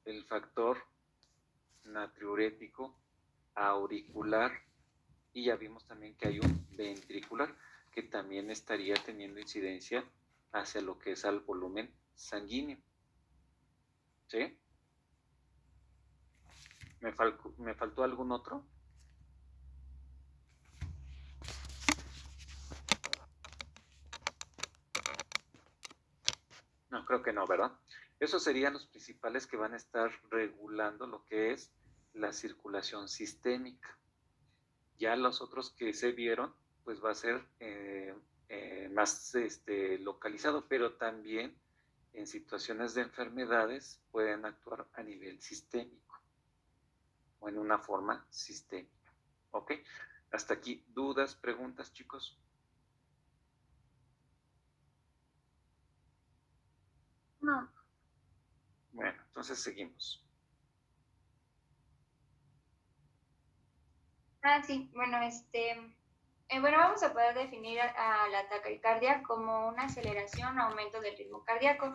el factor natriurético auricular, y ya vimos también que hay un ventricular que también estaría teniendo incidencia hacia lo que es al volumen sanguíneo. ¿Sí? ¿Me faltó algún otro? No, creo que no, ¿verdad? Esos serían los principales que van a estar regulando lo que es la circulación sistémica. Ya los otros que se vieron, pues va a ser más localizado, pero también en situaciones de enfermedades pueden actuar a nivel sistémico o en una forma sistémica. ¿Ok? Hasta aquí, ¿dudas, preguntas, chicos? No. Bueno, entonces seguimos. Sí, bueno, bueno, vamos a poder definir a la taquicardia como una aceleración o aumento del ritmo cardíaco.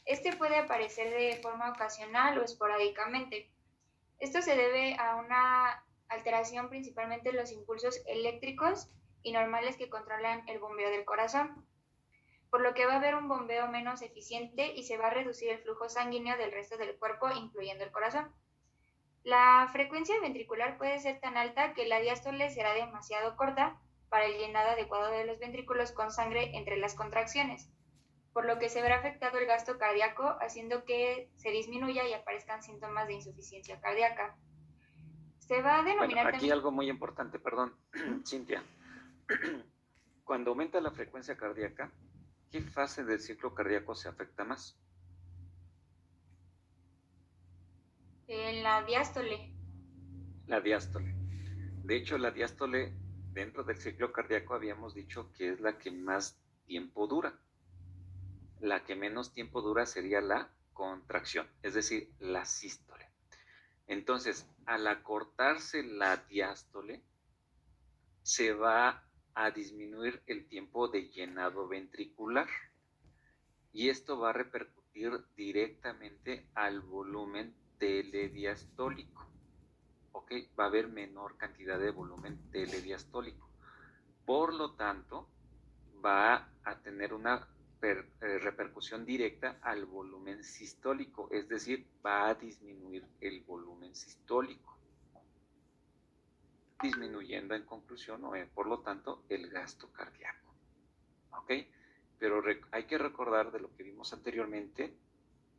Este puede aparecer de forma ocasional o esporádicamente. Esto se debe a una alteración principalmente de los impulsos eléctricos y normales que controlan el bombeo del corazón, por lo que va a haber un bombeo menos eficiente y se va a reducir el flujo sanguíneo del resto del cuerpo, incluyendo el corazón. La frecuencia ventricular puede ser tan alta que la diástole será demasiado corta para el llenado adecuado de los ventrículos con sangre entre las contracciones, por lo que se verá afectado el gasto cardíaco, haciendo que se disminuya y aparezcan síntomas de insuficiencia cardíaca. Se va a Bueno, denominar aquí también... algo muy importante, perdón, Cintia. Cuando aumenta la frecuencia cardíaca, ¿qué fase del ciclo cardíaco se afecta más? En la diástole. La diástole. De hecho, la diástole dentro del ciclo cardíaco habíamos dicho que es la que más tiempo dura. La que menos tiempo dura sería la contracción, es decir, la sístole. Entonces, al acortarse la diástole, se va a disminuir el tiempo de llenado ventricular y esto va a repercutir directamente al volumen telediastólico. ¿Ok? Va a haber menor cantidad de volumen telediastólico. Por lo tanto, va a tener una repercusión directa al volumen sistólico, es decir, va a disminuir el volumen sistólico, disminuyendo en conclusión, o por lo tanto, el gasto cardíaco. ¿Ok? Pero hay que recordar de lo que vimos anteriormente,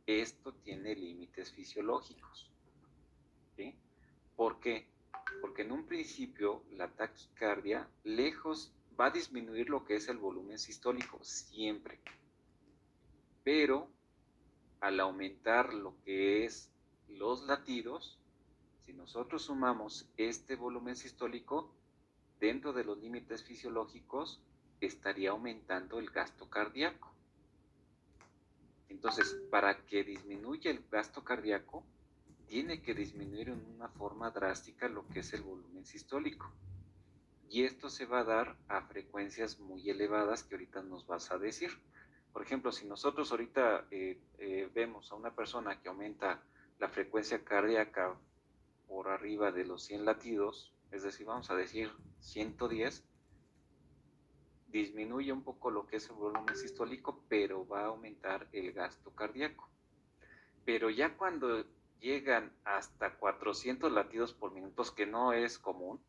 esto tiene límites fisiológicos. ¿Sí? ¿Por qué? Porque en un principio la taquicardia lejos va a disminuir lo que es el volumen sistólico siempre, pero al aumentar lo que es los latidos, si nosotros sumamos este volumen sistólico dentro de los límites fisiológicos, estaría aumentando el gasto cardíaco. Entonces, para que disminuya el gasto cardíaco, tiene que disminuir en una forma drástica lo que es el volumen sistólico. Y esto se va a dar a frecuencias muy elevadas que ahorita nos vas a decir. Por ejemplo, si nosotros ahorita vemos a una persona que aumenta la frecuencia cardíaca por arriba de los 100 latidos, es decir, vamos a decir 110, disminuye un poco lo que es el volumen sistólico, pero va a aumentar el gasto cardíaco. Pero ya cuando llegan hasta 400 latidos por minuto, que no es común,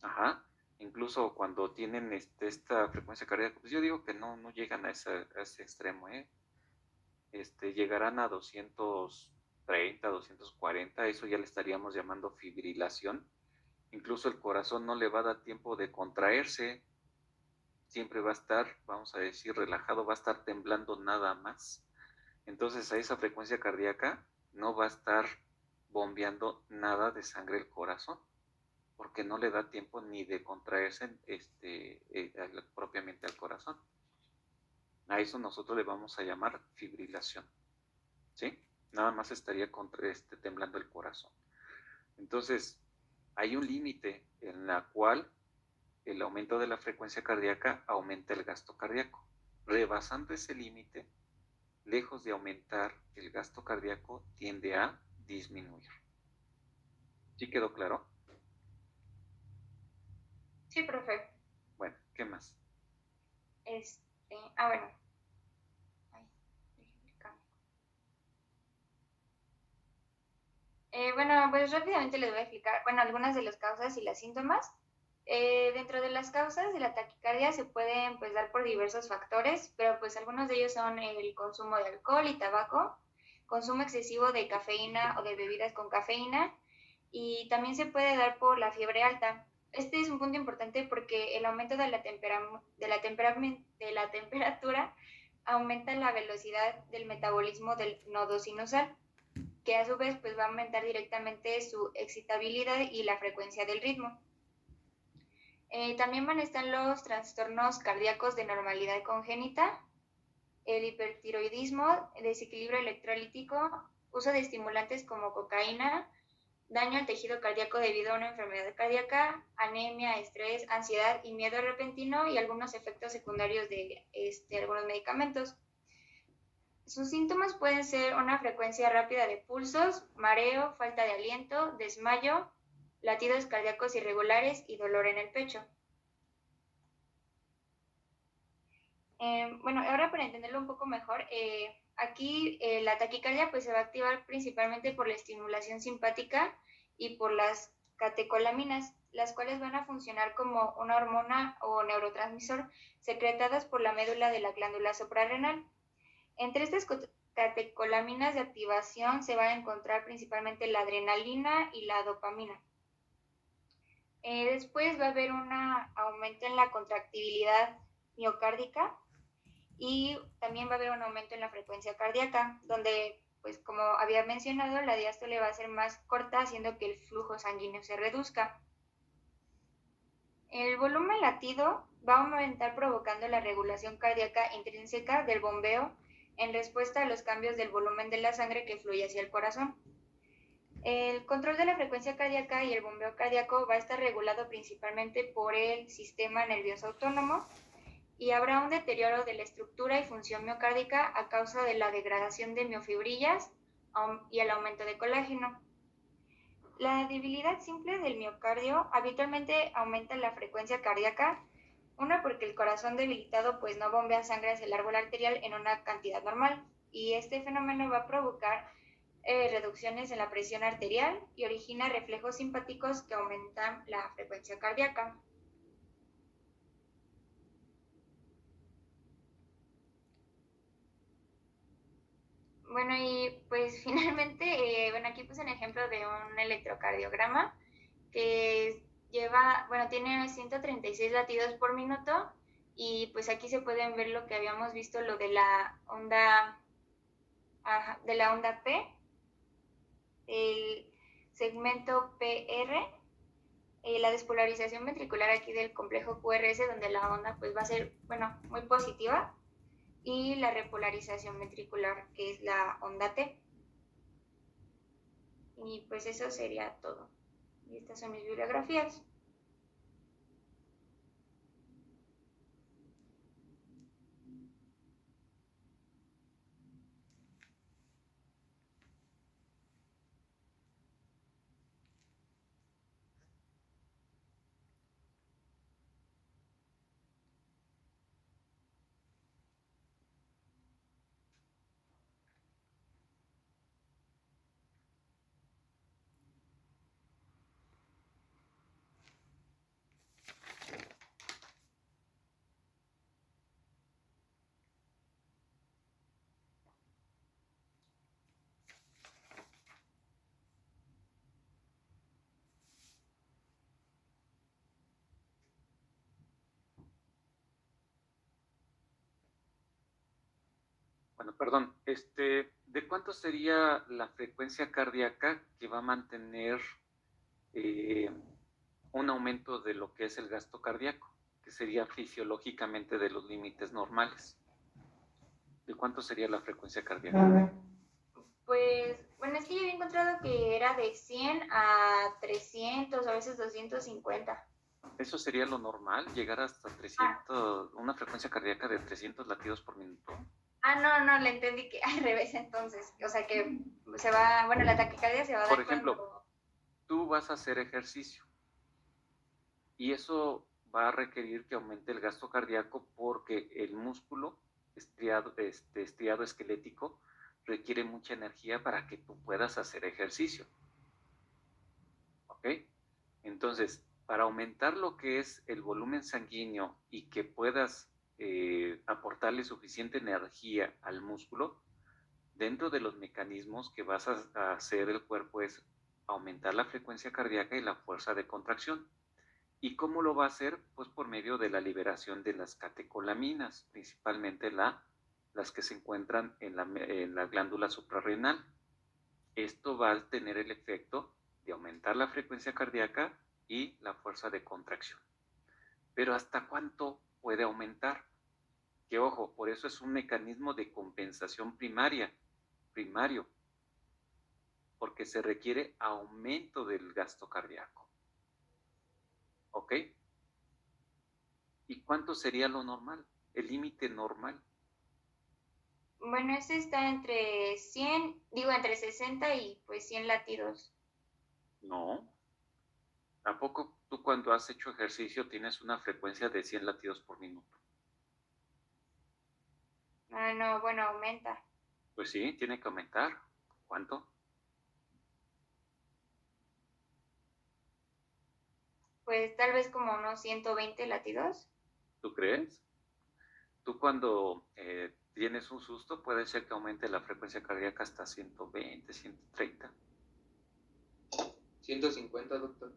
ajá, incluso cuando tienen esta frecuencia cardíaca, pues yo digo que no llegan a ese extremo, ¿eh? Llegarán a 230, 240, eso ya le estaríamos llamando fibrilación. Incluso el corazón no le va a dar tiempo de contraerse, siempre va a estar, vamos a decir, relajado, va a estar temblando nada más. Entonces a esa frecuencia cardíaca no va a estar bombeando nada de sangre el corazón, porque no le da tiempo ni de contraerse propiamente al corazón. A eso nosotros le vamos a llamar fibrilación, ¿sí? Nada más estaría temblando el corazón. Entonces, hay un límite en la cual el aumento de la frecuencia cardíaca aumenta el gasto cardíaco. Rebasando ese límite, lejos de aumentar el gasto cardíaco, tiende a disminuir. ¿Sí quedó claro? Sí, profe. Bueno, ¿qué más? Bueno. Ay, déjenme cambio. Bueno, pues rápidamente les voy a explicar, bueno, algunas de las causas y las síntomas. Dentro de las causas de la taquicardia se pueden pues dar por diversos factores, pero pues algunos de ellos son el consumo de alcohol y tabaco, consumo excesivo de cafeína o de bebidas con cafeína, y también se puede dar por la fiebre alta. Este es un punto importante porque el aumento de la temperatura aumenta la velocidad del metabolismo del nodo sinusal, que a su vez pues va a aumentar directamente su excitabilidad y la frecuencia del ritmo. También van a estar los trastornos cardíacos de normalidad congénita, el hipertiroidismo, el desequilibrio electrolítico, uso de estimulantes como cocaína, daño al tejido cardíaco debido a una enfermedad cardíaca, anemia, estrés, ansiedad y miedo repentino y algunos efectos secundarios de algunos medicamentos. Sus síntomas pueden ser una frecuencia rápida de pulsos, mareo, falta de aliento, desmayo, latidos cardíacos irregulares y dolor en el pecho. Bueno, ahora para entenderlo un poco mejor, aquí la taquicardia pues se va a activar principalmente por la estimulación simpática y por las catecolaminas, las cuales van a funcionar como una hormona o neurotransmisor secretadas por la médula de la glándula suprarrenal. Entre estas catecolaminas de activación se va a encontrar principalmente la adrenalina y la dopamina. Después va a haber un aumento en la contractibilidad miocárdica y también va a haber un aumento en la frecuencia cardíaca, donde, pues como había mencionado, la diástole va a ser más corta, haciendo que el flujo sanguíneo se reduzca. El volumen latido va a aumentar provocando la regulación cardíaca intrínseca del bombeo en respuesta a los cambios del volumen de la sangre que fluye hacia el corazón. El control de la frecuencia cardíaca y el bombeo cardíaco va a estar regulado principalmente por el sistema nervioso autónomo, y habrá un deterioro de la estructura y función miocárdica a causa de la degradación de miofibrillas y el aumento de colágeno. La debilidad simple del miocardio habitualmente aumenta la frecuencia cardíaca, una porque el corazón debilitado pues no bombea sangre hacia el árbol arterial en una cantidad normal, y este fenómeno va a provocar reducciones en la presión arterial y origina reflejos simpáticos que aumentan la frecuencia cardíaca. Bueno, y pues finalmente, bueno, aquí puse un ejemplo de un electrocardiograma que tiene 136 latidos por minuto, y pues aquí se pueden ver lo que habíamos visto, lo de la onda, P, el segmento PR, la despolarización ventricular aquí del complejo QRS, donde la onda pues va a ser, bueno, muy positiva, y la repolarización ventricular, que es la onda T. Y pues eso sería todo. Y estas son mis bibliografías. Bueno, perdón, ¿de cuánto sería la frecuencia cardíaca que va a mantener un aumento de lo que es el gasto cardíaco, que sería fisiológicamente de los límites normales? ¿De cuánto sería la frecuencia cardíaca? Pues, bueno, es que yo había encontrado que era de 100 a 300, a veces 250. ¿Eso sería lo normal? ¿Llegar hasta 300, una frecuencia cardíaca de 300 latidos por minuto? No, le entendí que al revés entonces. O sea que se va, bueno, la taquicardia se va a Por dar ejemplo, cuando... tú vas a hacer ejercicio y eso va a requerir que aumente el gasto cardíaco porque el músculo estriado esquelético requiere mucha energía para que tú puedas hacer ejercicio. ¿Ok? Entonces, para aumentar lo que es el volumen sanguíneo y que puedas aportarle suficiente energía al músculo, dentro de los mecanismos que vas a hacer el cuerpo es aumentar la frecuencia cardíaca y la fuerza de contracción. ¿Y cómo lo va a hacer? Pues por medio de la liberación de las catecolaminas, principalmente las que se encuentran en la glándula suprarrenal. Esto va a tener el efecto de aumentar la frecuencia cardíaca y la fuerza de contracción. Pero ¿hasta cuánto puede aumentar? Que ojo, por eso es un mecanismo de compensación primario, porque se requiere aumento del gasto cardíaco. ¿Ok? ¿Y cuánto sería lo normal? El límite normal. Bueno, ese está entre 100, digo, entre 60 y pues 100 latidos. No. ¿A poco tú cuando has hecho ejercicio tienes una frecuencia de 100 latidos por minuto? No, bueno, aumenta. Pues sí, tiene que aumentar. ¿Cuánto? Pues tal vez como unos 120 latidos. ¿Tú crees? Tú cuando tienes un susto puede ser que aumente la frecuencia cardíaca hasta 120, 130. 150, doctor.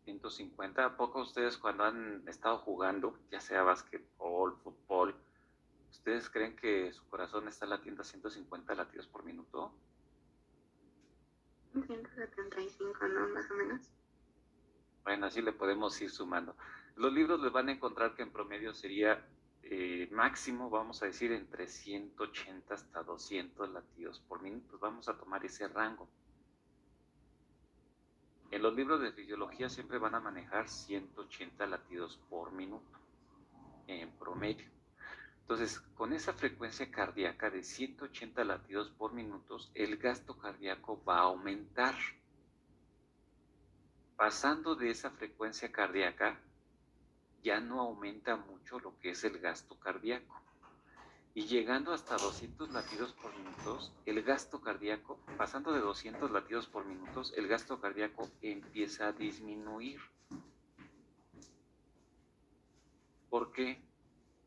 150. ¿A poco ustedes cuando han estado jugando, ya sea básquetbol, fútbol, ustedes creen que su corazón está latiendo a 150 latidos por minuto? 175, ¿no? Más o menos. Bueno, así le podemos ir sumando. Los libros les van a encontrar que en promedio sería máximo, vamos a decir, entre 180 hasta 200 latidos por minuto. Vamos a tomar ese rango. En los libros de fisiología siempre van a manejar 180 latidos por minuto en promedio. Entonces, con esa frecuencia cardíaca de 180 latidos por minuto, el gasto cardíaco va a aumentar. Pasando de esa frecuencia cardíaca, ya no aumenta mucho lo que es el gasto cardíaco. Y llegando hasta 200 latidos por minuto, el gasto cardíaco, pasando de 200 latidos por minuto, el gasto cardíaco empieza a disminuir. ¿Por qué?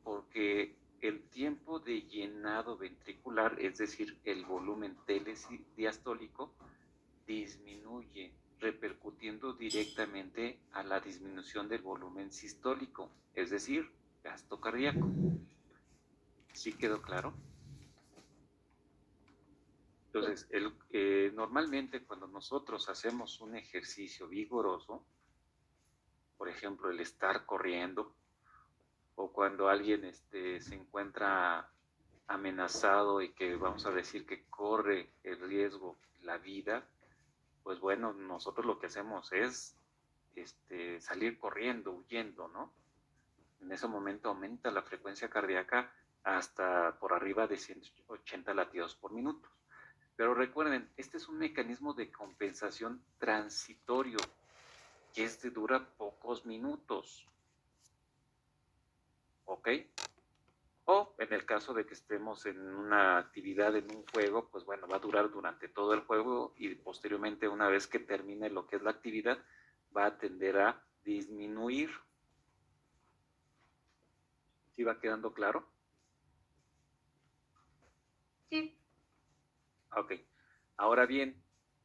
Porque el tiempo de llenado ventricular, es decir, el volumen telediastólico, disminuye, repercutiendo directamente a la disminución del volumen sistólico, es decir, gasto cardíaco. ¿Sí quedó claro? Entonces, normalmente cuando nosotros hacemos un ejercicio vigoroso, por ejemplo, el estar corriendo, o cuando alguien se encuentra amenazado y que vamos a decir que corre el riesgo la vida, pues bueno, nosotros lo que hacemos es salir corriendo, huyendo, ¿no? En ese momento aumenta la frecuencia cardíaca hasta por arriba de 180 latidos por minuto. Pero recuerden, este es un mecanismo de compensación transitorio que dura pocos minutos. ¿Ok? O en el caso de que estemos en una actividad, en un juego, pues bueno, va a durar durante todo el juego y posteriormente, una vez que termine lo que es la actividad, va a tender a disminuir. ¿Sí va quedando claro? Sí. Ok. Ahora bien,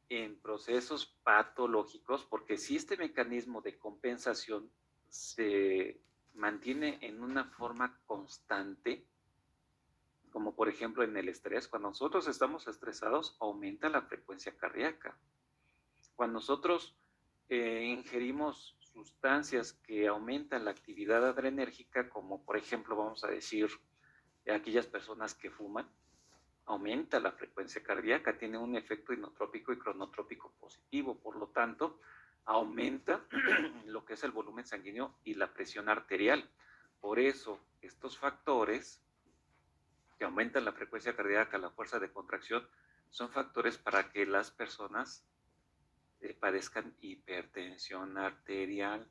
en procesos patológicos, porque si este mecanismo de compensación se mantiene en una forma constante, como por ejemplo en el estrés, cuando nosotros estamos estresados, aumenta la frecuencia cardíaca. Cuando nosotros ingerimos sustancias que aumentan la actividad adrenérgica, como por ejemplo, vamos a decir, aquellas personas que fuman, aumenta la frecuencia cardíaca, tiene un efecto inotrópico y cronotrópico positivo, por lo tanto, aumenta lo que es el volumen sanguíneo y la presión arterial. Por eso, estos factores que aumentan la frecuencia cardíaca, la fuerza de contracción, son factores para que las personas padezcan hipertensión arterial,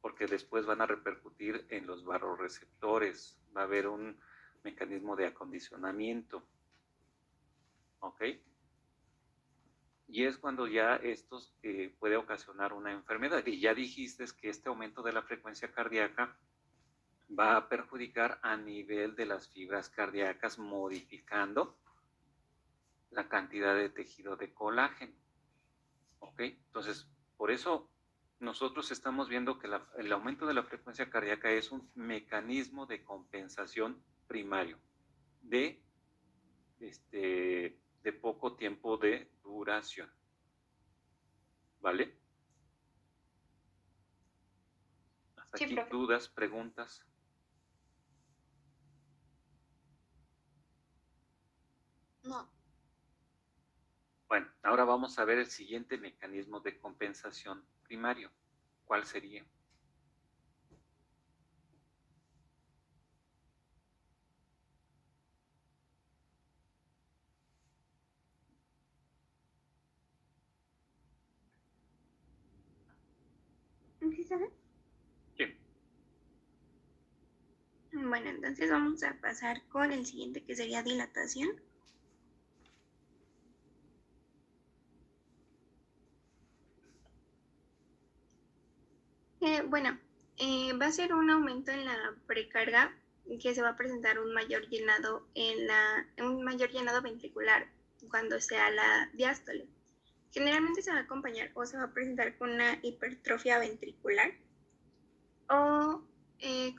porque después van a repercutir en los vasoreceptores, va a haber un mecanismo de acondicionamiento, ¿ok? Y es cuando ya esto puede ocasionar una enfermedad. Y ya dijiste que este aumento de la frecuencia cardíaca va a perjudicar a nivel de las fibras cardíacas, modificando la cantidad de tejido de colágeno. ¿Ok? Entonces, por eso nosotros estamos viendo que el aumento de la frecuencia cardíaca es un mecanismo de compensación primario de poco tiempo de duración. ¿Vale? Hasta Sí, aquí, profe. dudas, preguntas. No. Bueno, ahora vamos a ver el siguiente mecanismo de compensación primario. ¿Cuál sería? ¿Sí sabes? Sí. Bueno, entonces vamos a pasar con el siguiente que sería dilatación. Bueno, va a ser un aumento en la precarga que se va a presentar un mayor llenado un mayor llenado ventricular cuando sea la diástole. Generalmente se va a acompañar o se va a presentar con una hipertrofia ventricular o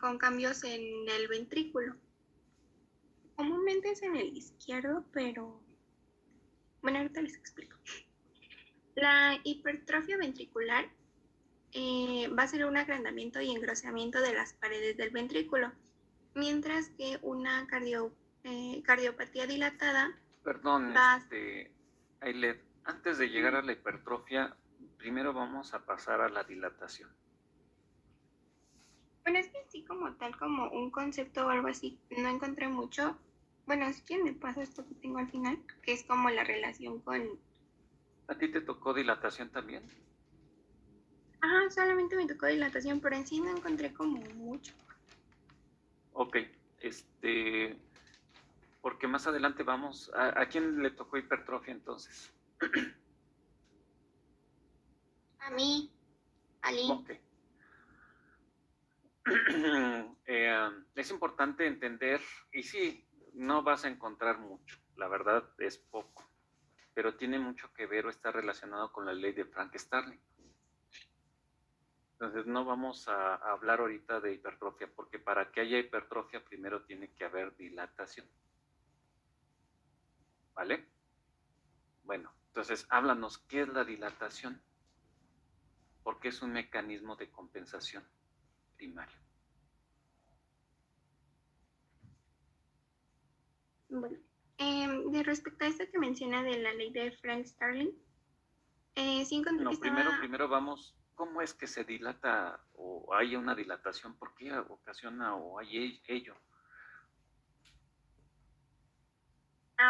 con cambios en el ventrículo. Comúnmente es en el izquierdo, pero bueno, ahorita les explico. La hipertrofia ventricular va a ser un agrandamiento y engrosamiento de las paredes del ventrículo, mientras que una cardiopatía dilatada Perdón, va. Ailet, antes de llegar a la hipertrofia, primero vamos a pasar a la dilatación. Bueno, es que sí, como tal, como un concepto o algo así, no encontré mucho. Bueno, si quieren me paso esto que tengo al final, que es como la relación con. ¿A ti te tocó dilatación también? Ajá, solamente me tocó dilatación, pero en sí no encontré como mucho. Ok, porque más adelante vamos, ¿a quién le tocó hipertrofia entonces? A mí, Ali. Ok. Es importante entender, y sí, no vas a encontrar mucho, la verdad es poco, pero tiene mucho que ver o está relacionado con la ley de Frank-Starling. Entonces no vamos a hablar ahorita de hipertrofia, porque para que haya hipertrofia primero tiene que haber dilatación. ¿Vale? Bueno, entonces háblanos, ¿qué es la dilatación? Porque es un mecanismo de compensación primario. Bueno, de respecto a esto que menciona de la ley de Frank Starling, sí encontré que No, estaba. primero vamos, ¿cómo es que se dilata o hay una dilatación? ¿Por qué ocasiona o hay ello?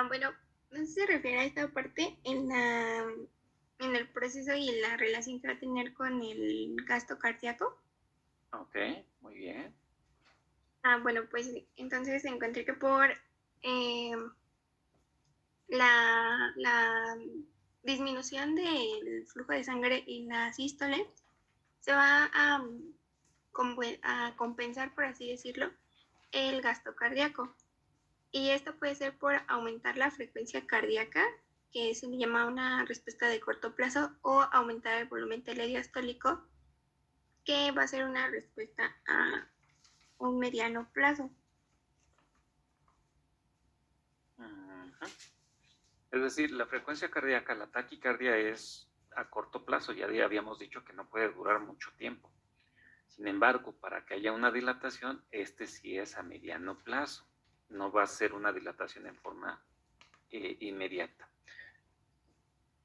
Bueno, no sé si se refiere a esta parte en el proceso y la relación que va a tener con el gasto cardíaco. Ok, muy bien. Bueno, pues entonces encontré que por eh, la disminución del flujo de sangre y la sístole se va a compensar, por así decirlo, el gasto cardíaco. Y esto puede ser por aumentar la frecuencia cardíaca, que se le llama una respuesta de corto plazo, o aumentar el volumen telediastólico, que va a ser una respuesta a un mediano plazo. Es decir, la frecuencia cardíaca, la taquicardia es a corto plazo, ya habíamos dicho que no puede durar mucho tiempo. Sin embargo, para que haya una dilatación, sí es a mediano plazo, no va a ser una dilatación en forma inmediata.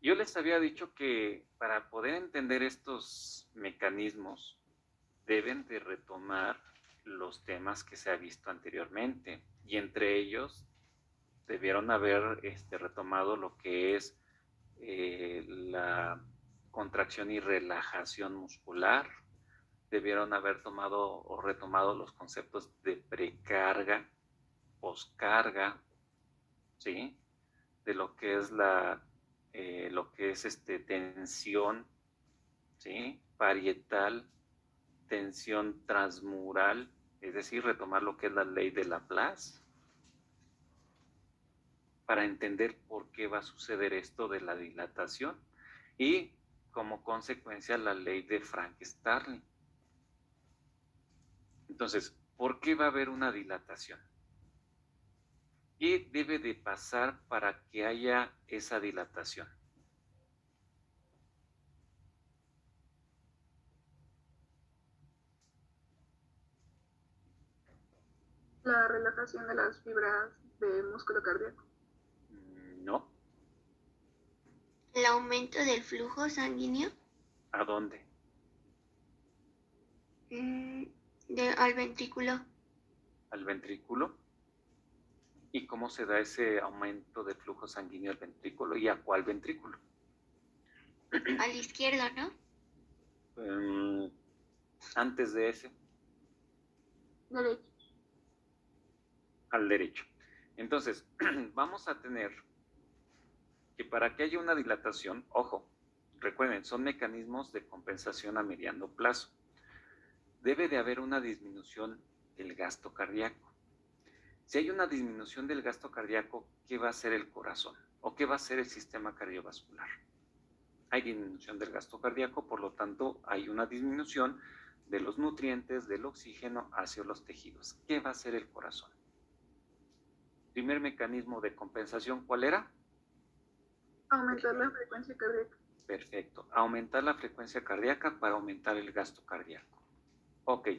Yo les había dicho que para poder entender estos mecanismos deben de retomar los temas que se ha visto anteriormente. y entre ellos debieron haber retomado lo que es la contracción y relajación muscular, debieron haber tomado o retomado los conceptos de precarga, poscarga, ¿sí? De lo que es lo que es tensión, ¿sí? Parietal, tensión transmural, es decir, retomar lo que es la ley de Laplace, para entender por qué va a suceder esto de la dilatación y como consecuencia la ley de Frank-Starling. Entonces, ¿por qué va a haber una dilatación? ¿Qué debe de pasar para que haya esa dilatación? La relajación de las fibras de músculo cardíaco. No. ¿El aumento del flujo sanguíneo? ¿A dónde? Al ventrículo. Al ventrículo. ¿Y cómo se da ese aumento de flujo sanguíneo al ventrículo? ¿Y a cuál ventrículo? Al izquierdo, ¿no? Antes de ese. Derecho. Al derecho. Entonces, vamos a tener que para que haya una dilatación, ojo, recuerden, son mecanismos de compensación a mediano plazo. Debe de haber una disminución del gasto cardíaco. Si hay una disminución del gasto cardíaco, ¿qué va a hacer el corazón? ¿O qué va a hacer el sistema cardiovascular? Hay disminución del gasto cardíaco, por lo tanto, hay una disminución de los nutrientes, del oxígeno hacia los tejidos. ¿Qué va a hacer el corazón? Primer mecanismo de compensación, ¿cuál era? Aumentar la frecuencia cardíaca. Perfecto. Aumentar la frecuencia cardíaca para aumentar el gasto cardíaco. Ok.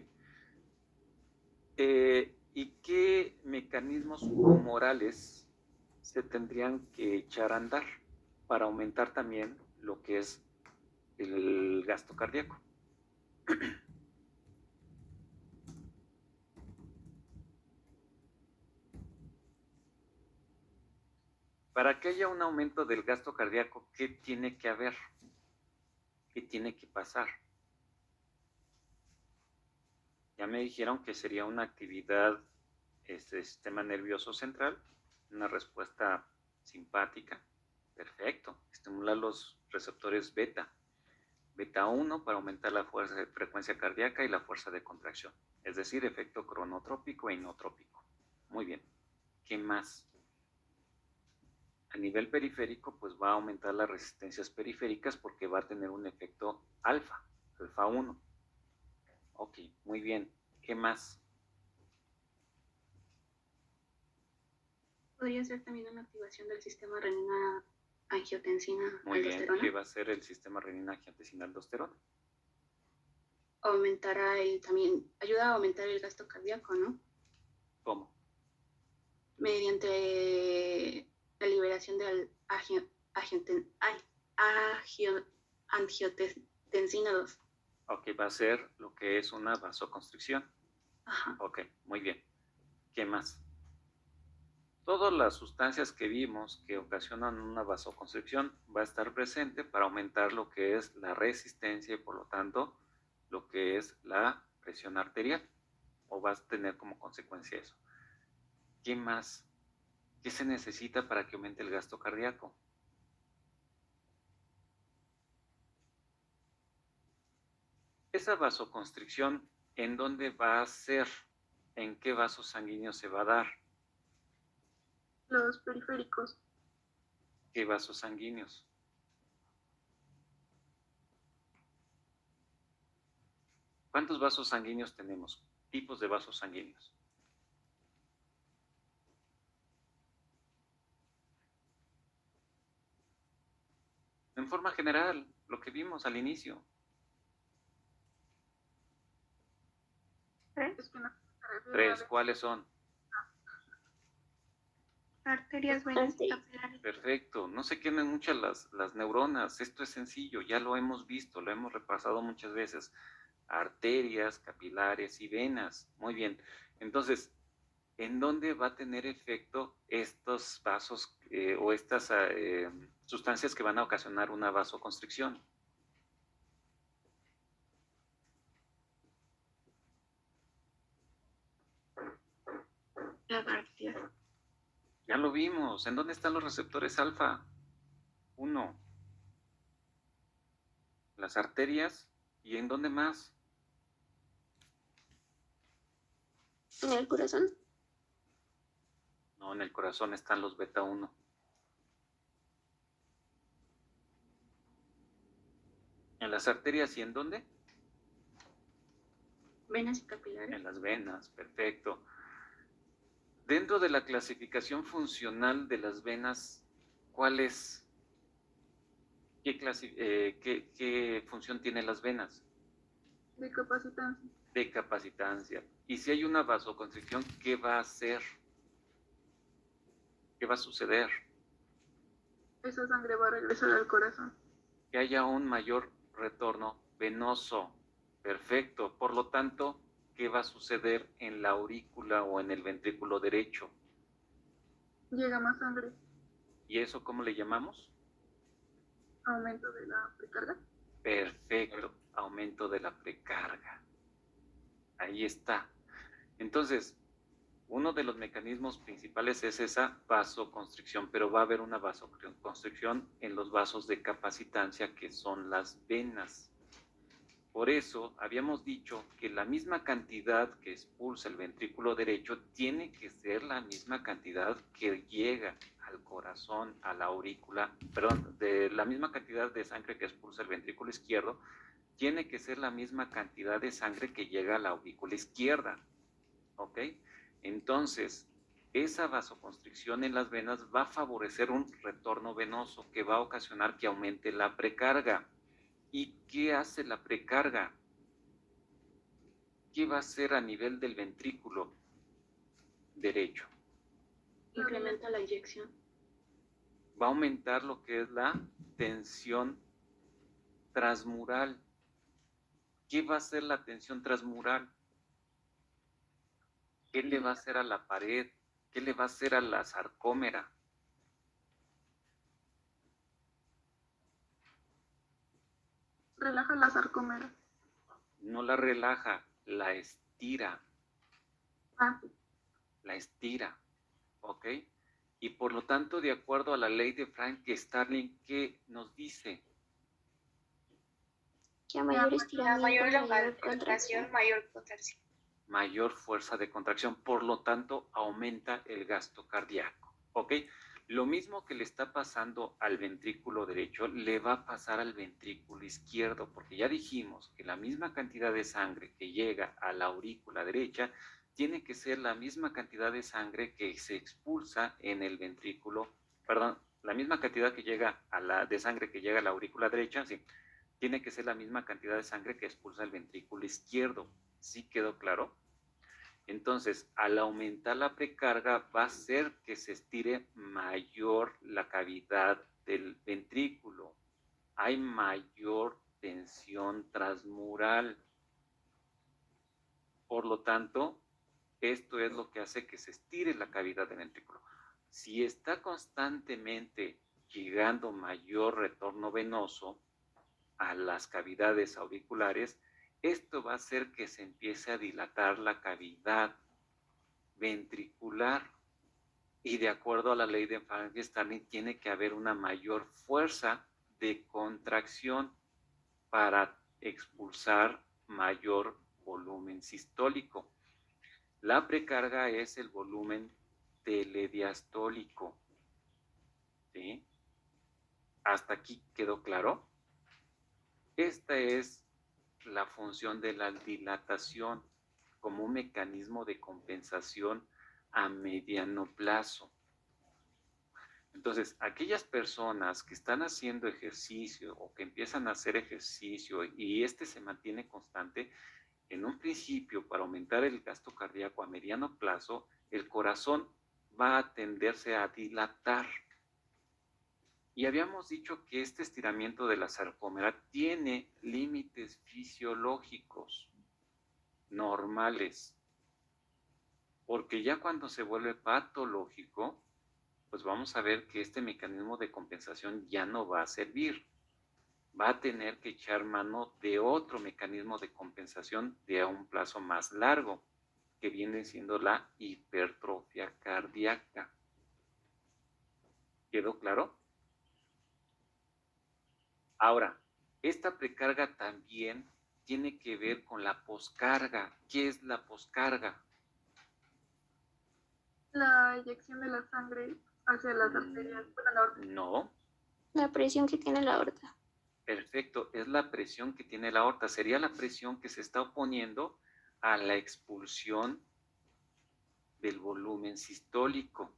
¿Y qué mecanismos humorales se tendrían que echar a andar para aumentar también lo que es el gasto cardíaco? Para que haya un aumento del gasto cardíaco, ¿qué tiene que haber? ¿Qué tiene que pasar? Ya me dijeron que sería una actividad sistema nervioso central, una respuesta simpática. Perfecto. Estimular los receptores beta. Beta 1 para aumentar la fuerza de frecuencia cardíaca y la fuerza de contracción. Es decir, efecto cronotrópico e inotrópico. Muy bien. ¿Qué más? A nivel periférico, pues va a aumentar las resistencias periféricas porque va a tener un efecto alfa, alfa 1. Ok, muy bien. ¿Qué más? Podría ser también una activación del sistema renina angiotensina Muy bien. aldosterona. ¿Qué va a ser el sistema renina angiotensina aldosterona? Aumentará también, ayuda a aumentar el gasto cardíaco, ¿no? ¿Cómo? Mediante la liberación de angiotensina 2. Ok, va a ser lo que es una vasoconstricción. Ajá. Ok, muy bien. ¿Qué más? Todas las sustancias que vimos que ocasionan una vasoconstricción va a estar presente para aumentar lo que es la resistencia y por lo tanto lo que es la presión arterial, o vas a tener como consecuencia eso. ¿Qué más? ¿Qué se necesita para que aumente el gasto cardíaco? Esa vasoconstricción, ¿en dónde va a ser? ¿En qué vasos sanguíneos se va a dar? Los periféricos. ¿Qué vasos sanguíneos? ¿Cuántos vasos sanguíneos tenemos? Tipos de vasos sanguíneos. En forma general, lo que vimos al inicio. Es que no Tres, ¿cuáles son? Arterias, venas y capilares. Perfecto, no se quemen muchas las neuronas, esto es sencillo, ya lo hemos visto, lo hemos repasado muchas veces. Arterias, capilares y venas, muy bien. Entonces, ¿En dónde va a tener efecto estos vasos o estas sustancias que van a ocasionar una vasoconstricción? La garganta. Ya lo vimos. ¿En dónde están los receptores alfa? 1. Las arterias. ¿Y en dónde más? En el corazón. No, en el corazón están los beta 1. ¿En las arterias y en dónde? Venas y capilares. En las venas, perfecto. Dentro de la clasificación funcional de las venas, ¿cuál es? ¿Qué función tienen las venas? Discapacitancia. Decapacitancia. Y si hay una vasoconstricción, ¿qué va a hacer? ¿Qué va a suceder? Esa sangre va a regresar al corazón. Que haya un mayor retorno venoso. Perfecto. Por lo tanto, ¿qué va a suceder en la aurícula o en el ventrículo derecho? Llega más sangre. ¿Y eso cómo le llamamos? Aumento de la precarga. Perfecto. Aumento de la precarga. Ahí está. Entonces, uno de los mecanismos principales es esa vasoconstricción, pero va a haber una vasoconstricción en los vasos de capacitancia que son las venas. Por eso habíamos dicho que la misma cantidad que expulsa el ventrículo derecho tiene que ser la misma cantidad que llega al corazón, a la aurícula, perdón, de la misma cantidad de sangre que expulsa el ventrículo izquierdo, tiene que ser la misma cantidad de sangre que llega a la aurícula izquierda. ¿Ok? Entonces, esa vasoconstricción en las venas va a favorecer un retorno venoso que va a ocasionar que aumente la precarga. ¿Y qué hace la precarga? ¿Qué va a hacer a nivel del ventrículo derecho? Incrementa la eyección. Va a aumentar lo que es la tensión transmural. ¿Qué va a hacer la tensión transmural? ¿Qué le va a hacer a la pared? ¿Qué le va a hacer a la sarcómera? Relaja la sarcómera. No la relaja, la estira. La estira, ¿ok? Y por lo tanto, de acuerdo a la ley de Frank-Starling, ¿qué nos dice? Que a mayor estiramiento, mayor contracción, contracción. mayor contracción. Mayor fuerza de contracción, por lo tanto, aumenta el gasto cardíaco, ¿ok? Lo mismo que le está pasando al ventrículo derecho, le va a pasar al ventrículo izquierdo, porque ya dijimos que la misma cantidad de sangre que llega a la aurícula derecha tiene que ser la misma cantidad de sangre que se expulsa en el ventrículo, perdón, la misma cantidad que llega de sangre que llega a la aurícula derecha, sí, tiene que ser la misma cantidad de sangre que expulsa el ventrículo izquierdo. ¿Sí quedó claro? Entonces, al aumentar la precarga va a hacer que se estire mayor la cavidad del ventrículo. Hay mayor tensión transmural. Por lo tanto, esto es lo que hace que se estire la cavidad del ventrículo. Si está constantemente llegando mayor retorno venoso a las cavidades auriculares, esto va a hacer que se empiece a dilatar la cavidad ventricular. Y de acuerdo a la ley de Frank-Starling, tiene que haber una mayor fuerza de contracción para expulsar mayor volumen sistólico. La precarga es el volumen telediastólico. ¿Sí? ¿Hasta aquí quedó claro? Esta es la función de la dilatación como un mecanismo de compensación a mediano plazo. Entonces, aquellas personas que están haciendo ejercicio o que empiezan a hacer ejercicio y este se mantiene constante, en un principio, para aumentar el gasto cardíaco a mediano plazo, el corazón va a tenderse a dilatar. Y habíamos dicho que este estiramiento de la sarcómera tiene límites fisiológicos normales. porque ya cuando se vuelve patológico, pues vamos a ver que este mecanismo de compensación ya no va a servir. Va a tener que echar mano de otro mecanismo de compensación de a un plazo más largo, que viene siendo la hipertrofia cardíaca. ¿Quedó claro? Ahora, esta precarga también tiene que ver con la poscarga. ¿Qué es la poscarga? La eyección de la sangre hacia las arterias, bueno, la aorta. No, La presión que tiene la aorta. perfecto, es la presión que tiene la aorta. Sería la presión que se está oponiendo a la expulsión del volumen sistólico.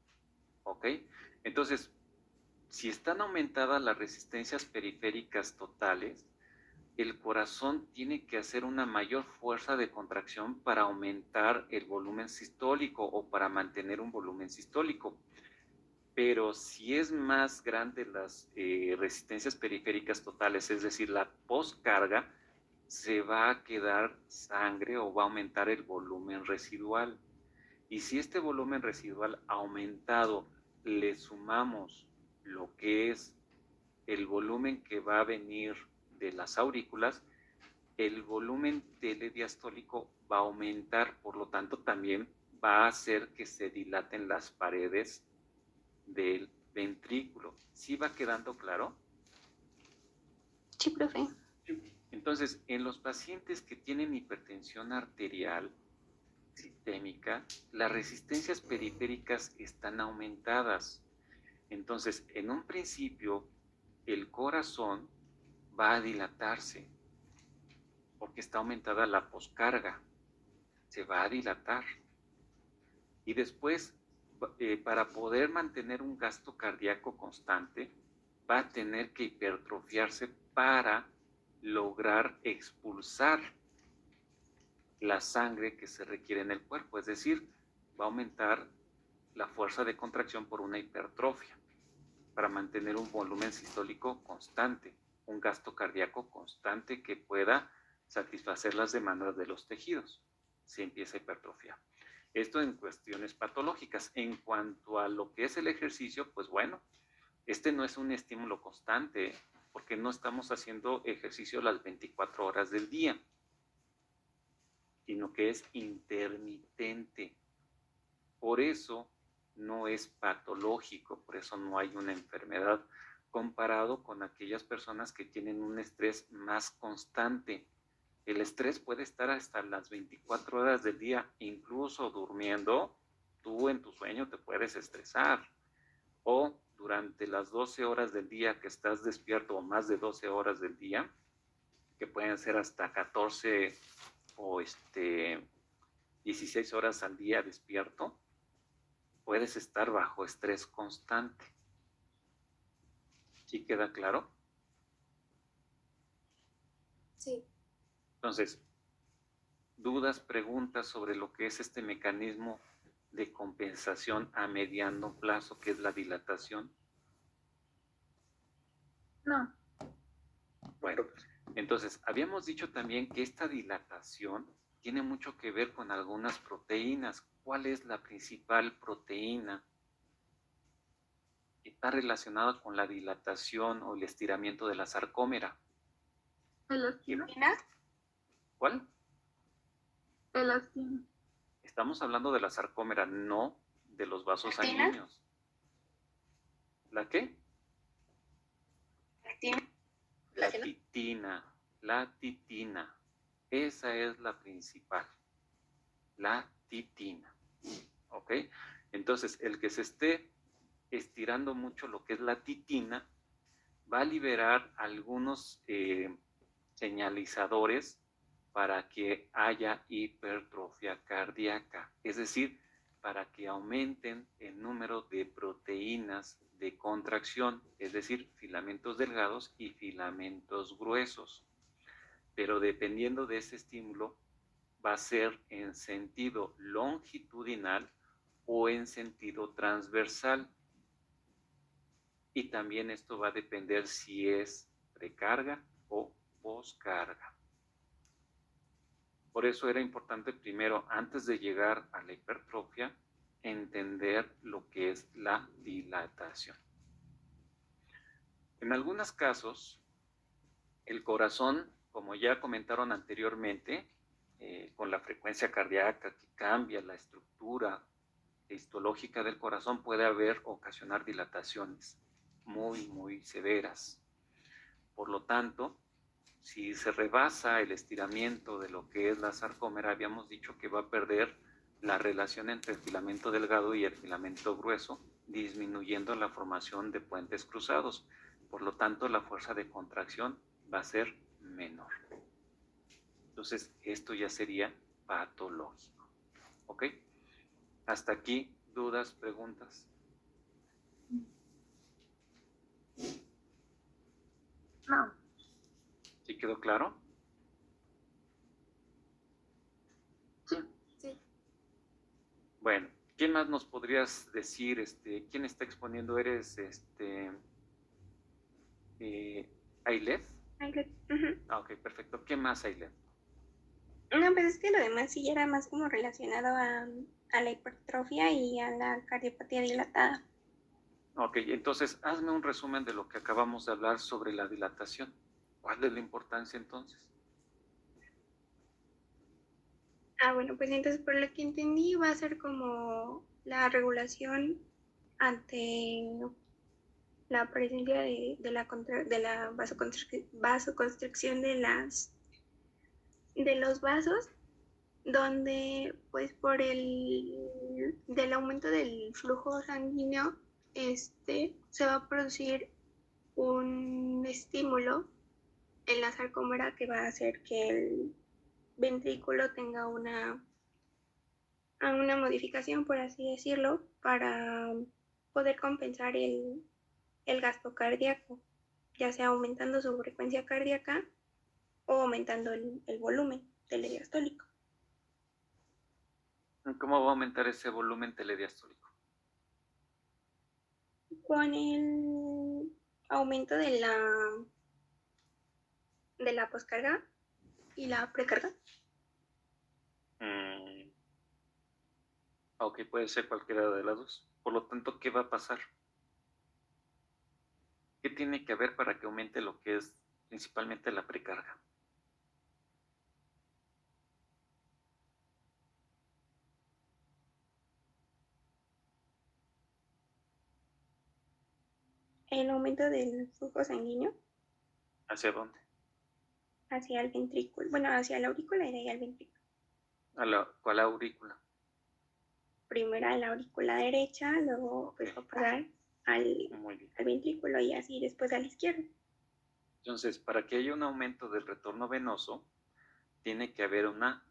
¿Ok? Entonces, si están aumentadas las resistencias periféricas totales, el corazón tiene que hacer una mayor fuerza de contracción para aumentar el volumen sistólico o para mantener un volumen sistólico. Pero si es más grande las resistencias periféricas totales, es decir, la poscarga, se va a quedar sangre o va a aumentar el volumen residual. Y si este volumen residual aumentado le sumamos lo que es el volumen que va a venir de las aurículas, el volumen telediastólico va a aumentar, por lo tanto también va a hacer que se dilaten las paredes del ventrículo. ¿Sí va quedando claro? Sí, profe. Entonces, en los pacientes que tienen hipertensión arterial sistémica, las resistencias periféricas están aumentadas. Entonces, en un principio, el corazón va a dilatarse porque está aumentada la poscarga, se va a dilatar. Y después, para poder mantener un gasto cardíaco constante, va a tener que hipertrofiarse para lograr expulsar la sangre que se requiere en el cuerpo, es decir, va a aumentar la fuerza de contracción por una hipertrofia para mantener un volumen sistólico constante, un gasto cardíaco constante que pueda satisfacer las demandas de los tejidos. Se empieza a hipertrofiar. Esto en cuestiones patológicas. En cuanto a lo que es el ejercicio, pues bueno, este no es un estímulo constante, porque no estamos haciendo ejercicio las 24 horas del día, sino que es intermitente. Por eso no es patológico, por eso no hay una enfermedad, comparado con aquellas personas que tienen un estrés más constante. El estrés puede estar hasta las 24 horas del día, incluso durmiendo, tú en tu sueño te puedes estresar. O durante las 12 horas del día que estás despierto, o más de 12 horas del día, que pueden ser hasta 14 o 16 horas al día despierto, puedes estar bajo estrés constante. ¿Sí queda claro? Sí. Entonces, dudas, preguntas sobre lo que es este mecanismo de compensación a mediano plazo, que es la dilatación. No. Bueno, entonces, habíamos dicho también que esta dilatación tiene mucho que ver con algunas proteínas. ¿Cuál es la principal proteína que está relacionada con la dilatación o el estiramiento de la sarcómera? Elastina. ¿Cuál? Elastina. Estamos hablando de la sarcómera, no de los vasos sanguíneos. ¿La qué? La titina. La titina. Esa es la principal. La titina. ¿Ok? Entonces, el que se esté estirando mucho lo que es la titina va a liberar algunos señalizadores para que haya hipertrofia cardíaca, es decir, para que aumenten el número de proteínas de contracción, es decir, filamentos delgados y filamentos gruesos. Pero dependiendo de ese estímulo, va a ser en sentido longitudinal o en sentido transversal. Y también esto va a depender si es precarga o poscarga. Por eso era importante primero, antes de llegar a la hipertrofia, entender lo que es la dilatación. En algunos casos, el corazón, como ya comentaron anteriormente, con la frecuencia cardíaca que cambia la estructura histológica del corazón, puede ocasionar dilataciones muy severas. Por lo tanto, si se rebasa el estiramiento de lo que es la sarcómera, habíamos dicho que va a perder la relación entre el filamento delgado y el filamento grueso, disminuyendo la formación de puentes cruzados. Por lo tanto, la fuerza de contracción va a ser menor. Entonces, esto ya sería patológico. ¿Ok? Hasta aquí, dudas, preguntas. No. ¿Sí quedó claro? Sí. Sí. Bueno, ¿qué más nos podrías decir? ¿Quién está exponiendo? ¿Eres Ailet? Ay, ujú. Ah, ok, perfecto. ¿Qué más, Ailet? No, pues es que lo demás sí era más como relacionado a la hipertrofia y a la cardiopatía dilatada. Ok, entonces hazme un resumen de lo que acabamos de hablar sobre la dilatación. ¿Cuál es la importancia entonces? Bueno, pues entonces por lo que entendí va a ser como la regulación ante la presencia de la vasoconstricción de los vasos, donde pues por del aumento del flujo sanguíneo se va a producir un estímulo en la sarcómera que va a hacer que el ventrículo tenga una modificación, por así decirlo, para poder compensar el gasto cardíaco, ya sea aumentando su frecuencia cardíaca o aumentando el volumen telediastólico. ¿Cómo va a aumentar ese volumen telediastólico? Con el aumento de la poscarga y la precarga. Ok, puede ser cualquiera de las dos. Por lo tanto, ¿qué va a pasar? ¿Qué tiene que haber para que aumente lo que es principalmente la precarga? El aumento del flujo sanguíneo ¿Hacia dónde? hacia el ventrículo, bueno, hacia la aurícula y de ahí al ventrículo. ¿Cuál aurícula? Primero a la aurícula derecha, luego pues va a pasar Muy bien. al ventrículo y así después a la izquierda. Entonces, para que haya un aumento del retorno venoso, tiene que haber una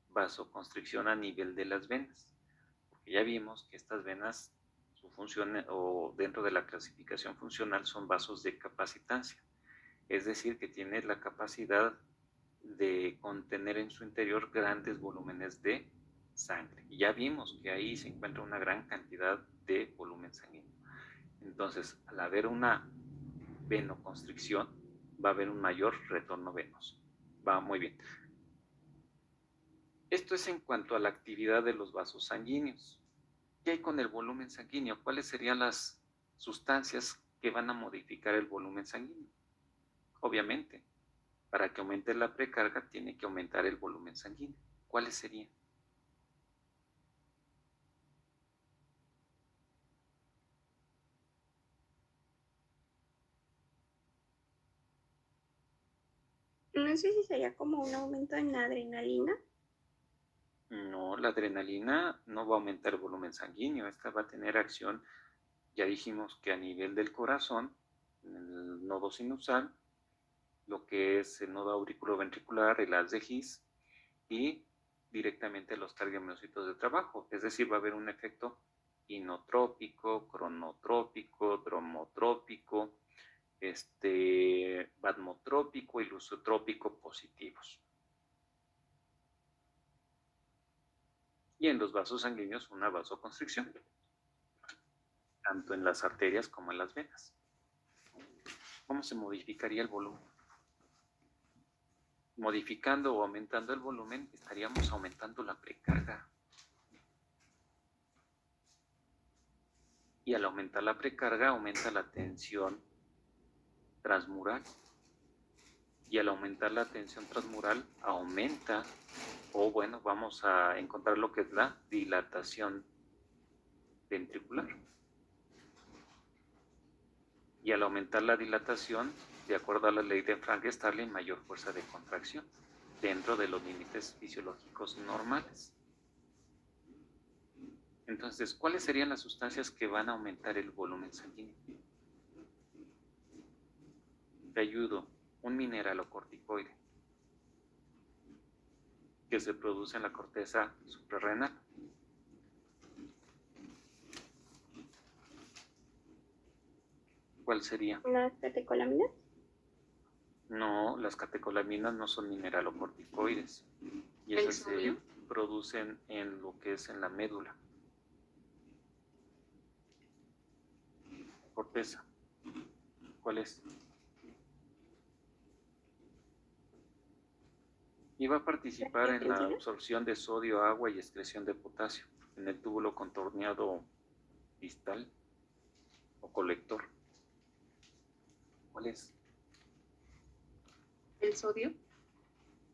vasoconstricción a nivel de las venas. Porque ya vimos que estas venas, su función o dentro de la clasificación funcional, son vasos de capacitancia. Es decir, que tiene la capacidad de contener en su interior grandes volúmenes de sangre. Y ya vimos que ahí se encuentra una gran cantidad de volumen sanguíneo. Entonces, al haber una venoconstricción, va a haber un mayor retorno venoso. Va muy bien. Esto es en cuanto a la actividad de los vasos sanguíneos. ¿Qué hay con el volumen sanguíneo? ¿Cuáles serían las sustancias que van a modificar el volumen sanguíneo? Obviamente, para que aumente la precarga tiene que aumentar el volumen sanguíneo. ¿Cuáles serían? No sé si sería como un aumento en la adrenalina. No, la adrenalina no va a aumentar el volumen sanguíneo. Esta va a tener acción, ya dijimos que a nivel del corazón, en el nodo sinusal, lo que es el nodo auriculoventricular, el haz de His, y directamente los cardiomiocitos de trabajo. Es decir, va a haber un efecto inotrópico, cronotrópico, dromotrópico, batmotrópico y lusotrópico positivos. Y en los vasos sanguíneos una vasoconstricción, tanto en las arterias como en las venas. ¿Cómo se modificaría el volumen? modificando o aumentando el volumen, estaríamos aumentando la precarga. Y al aumentar la precarga, aumenta la tensión transmural. Y al aumentar la tensión transmural, aumenta, o bueno, vamos a encontrar lo que es la dilatación ventricular. Y al aumentar la dilatación, de acuerdo a la ley de Frank-Starling, mayor fuerza de contracción dentro de los límites fisiológicos normales. Entonces, ¿cuáles serían las sustancias que van a aumentar el volumen sanguíneo? Te ayudo, un mineralocorticoide que se produce en la corteza suprarrenal. ¿Cuál sería? ¿Las catecolaminas? No, las catecolaminas no son mineralocorticoides y ¿El esas se sodio? producen en lo que es en la médula. Corteza. ¿Cuál es? Y va a participar en la absorción de sodio, agua y excreción de potasio en el túbulo contorneado distal o colector. ¿Cuál es? ¿El sodio?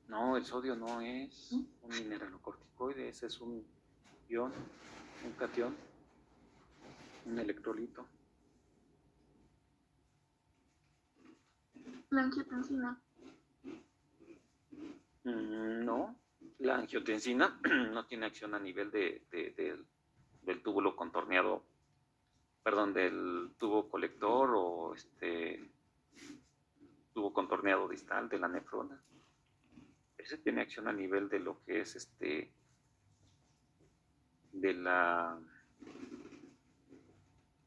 No, el sodio no es un mineralocorticoide, ese es un ion, un catión, un electrolito. La angiotensina. No, la angiotensina no tiene acción a nivel del túbulo contorneado, perdón, del tubo colector o tubo contorneado distal de la nefrona. Ese tiene acción a nivel de lo que es de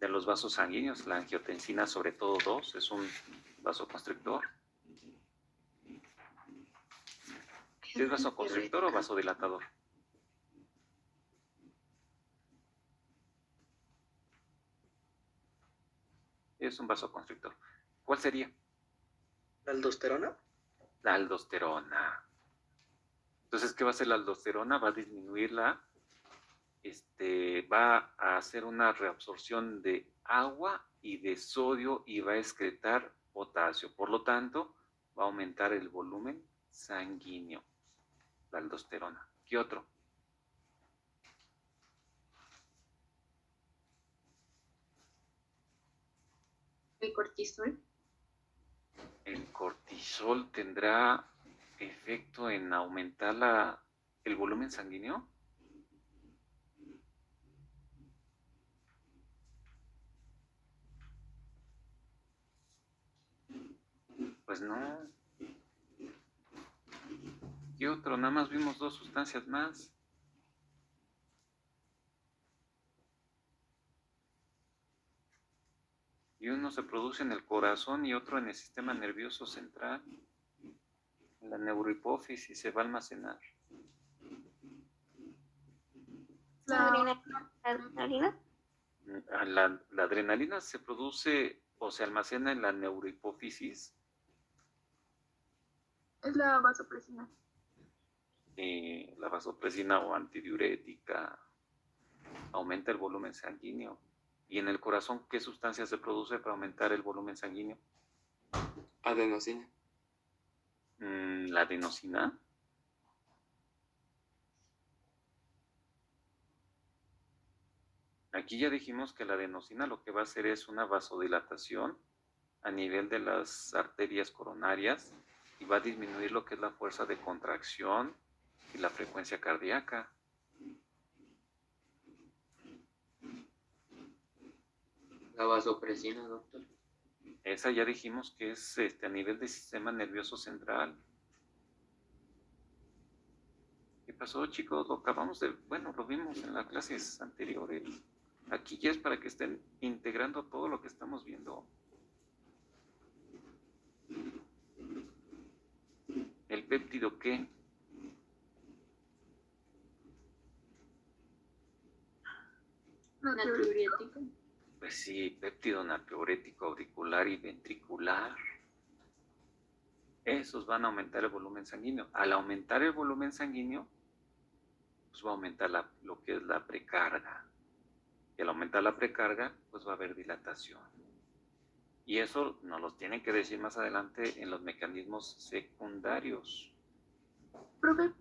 los vasos sanguíneos. La angiotensina, sobre todo 2, es un vasoconstrictor. ¿Es vasoconstrictor o vasodilatador? Es un vasoconstrictor. ¿Cuál sería? ¿La aldosterona? La aldosterona. Entonces, ¿qué va a hacer la aldosterona? Va a disminuir va a hacer una reabsorción de agua y de sodio y va a excretar potasio. Por lo tanto, va a aumentar el volumen sanguíneo, la aldosterona. ¿Qué otro? ¿El cortisol? El cortisol tendrá efecto en aumentar el volumen sanguíneo. Pues no. ¿Qué otro? Nada más vimos 2 sustancias más. Y uno se produce en el corazón y otro en el sistema nervioso central, en la neurohipófisis, se va a almacenar. La ¿Adrenalina? La adrenalina se produce o se almacena en la neurohipófisis. es la vasopresina. La vasopresina o antidiurética aumenta el volumen sanguíneo. ¿Y en el corazón qué sustancia se produce para aumentar el volumen sanguíneo? Adenosina. La adenosina. Aquí ya dijimos que la adenosina lo que va a hacer es una vasodilatación a nivel de las arterias coronarias y va a disminuir lo que es la fuerza de contracción y la frecuencia cardíaca. La vasopresina, doctor. Esa ya dijimos que es a nivel del sistema nervioso central. ¿Qué pasó, chicos? Lo acabamos bueno, lo vimos en las clases anteriores. Aquí ya es para que estén integrando todo lo que estamos viendo. ¿El péptido qué? Natriurético. Pues sí, péptido natriurético auricular y ventricular. esos van a aumentar el volumen sanguíneo. Al aumentar el volumen sanguíneo, pues va a aumentar lo que es la precarga. Y al aumentar la precarga, pues va a haber dilatación. Y eso nos los tienen que decir más adelante en los mecanismos secundarios. Profe,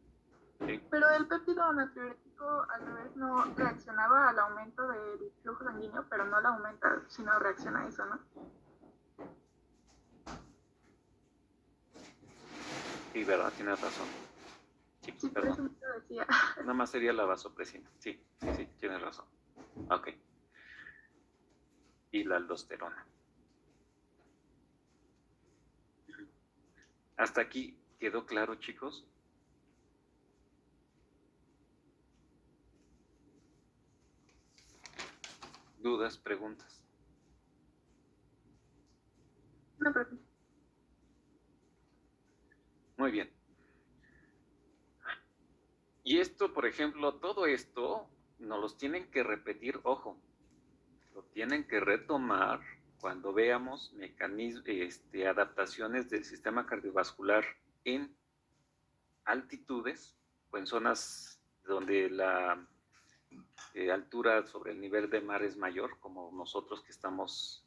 ¿Sí? pero el péptido natriurético al revés no reaccionaba al aumento del flujo sanguíneo, pero no lo aumenta, sino reacciona a eso, ¿no? Sí, verdad, tienes razón. Sí, Sí, por eso perdón. me lo decía. Nada más sería la vasopresina. Sí, tienes razón. Ok. Y la aldosterona. ¿Hasta aquí quedó claro, chicos? ¿Dudas, preguntas? No, profe. Muy bien. Y esto, por ejemplo, todo esto nos los tienen que repetir, ojo, lo tienen que retomar cuando veamos mecanismos, adaptaciones del sistema cardiovascular en altitudes o en zonas donde la altura sobre el nivel del mar es mayor, como nosotros que estamos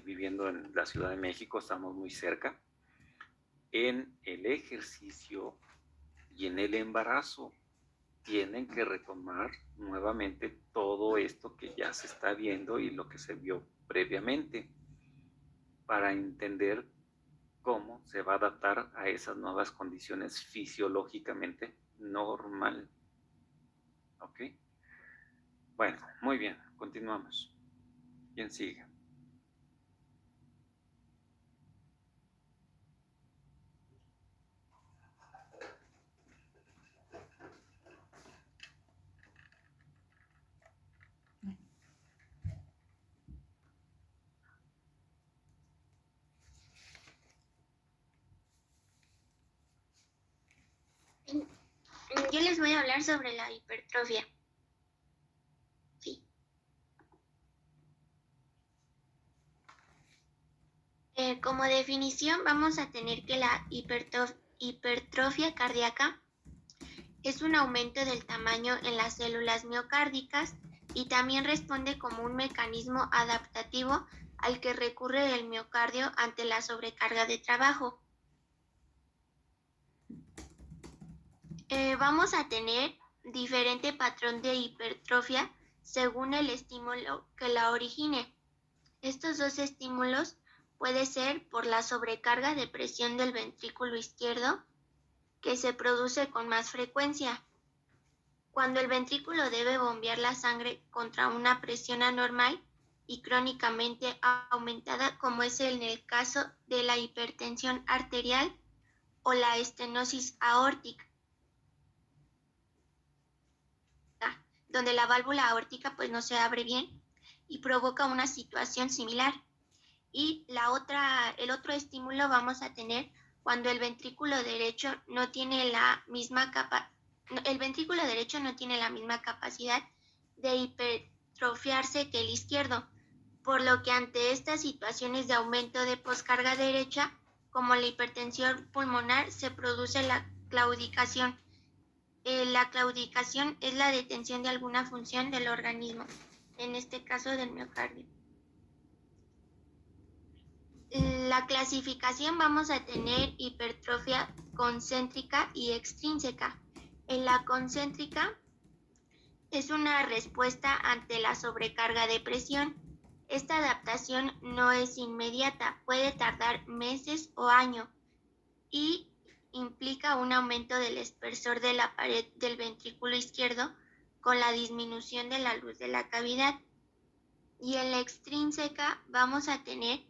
viviendo en la Ciudad de México, estamos muy cerca, en el ejercicio y en el embarazo. Tienen que retomar nuevamente todo esto que ya se está viendo y lo que se vio previamente para entender cómo se va a adaptar a esas nuevas condiciones fisiológicamente normal. ¿Ok? Bueno, muy bien, continuamos. ¿Quién sigue? Yo les voy a hablar sobre la hipertrofia. Sí. Como definición vamos a tener que la hipertrofia cardíaca es un aumento del tamaño en las células miocárdicas y también responde como un mecanismo adaptativo al que recurre el miocardio ante la sobrecarga de trabajo. Vamos a tener diferente patrón de hipertrofia según el estímulo que la origine. Estos dos estímulos puede ser por la sobrecarga de presión del ventrículo izquierdo, que se produce con más frecuencia. Cuando el ventrículo debe bombear la sangre contra una presión anormal y crónicamente aumentada, como es en el caso de la hipertensión arterial o la estenosis aórtica, donde la válvula aórtica pues no se abre bien y provoca una situación similar. Y el otro estímulo vamos a tener cuando el ventrículo derecho no tiene la misma capacidad de hipertrofiarse que el izquierdo, por lo que ante estas situaciones de aumento de poscarga derecha, como la hipertensión pulmonar, se produce la claudicación. La claudicación es la detención de alguna función del organismo, en este caso del miocardio. La clasificación vamos a tener hipertrofia concéntrica y extrínseca. En la concéntrica es una respuesta ante la sobrecarga de presión. Esta adaptación no es inmediata, puede tardar meses o años y implica un aumento del espesor de la pared del ventrículo izquierdo con la disminución de la luz de la cavidad. Y en la extrínseca vamos a tener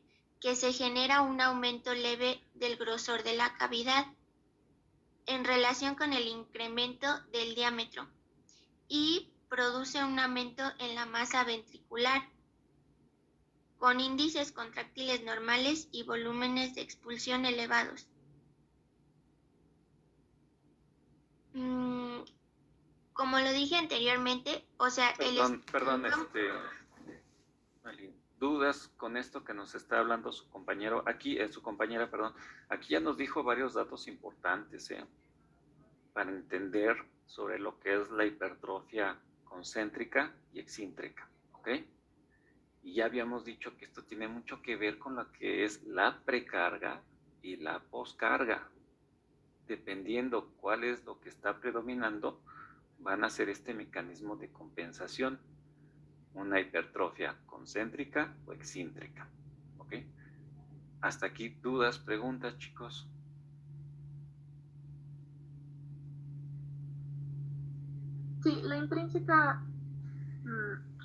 que se genera un aumento leve del grosor de la cavidad en relación con el incremento del diámetro y produce un aumento en la masa ventricular con índices contráctiles normales y volúmenes de expulsión elevados. Como lo dije anteriormente, o sea, Perdón, dudas con esto que nos está hablando su compañero, aquí, su compañera, perdón, aquí ya nos dijo varios datos importantes, para entender sobre lo que es la hipertrofia concéntrica y excéntrica, ¿ok? Y ya habíamos dicho que esto tiene mucho que ver con lo que es la precarga y la poscarga. Dependiendo cuál es lo que está predominando, van a ser este mecanismo de compensación, una hipertrofia concéntrica o excéntrica, ¿ok? Hasta aquí, dudas, preguntas, chicos. Sí, la intrínseca,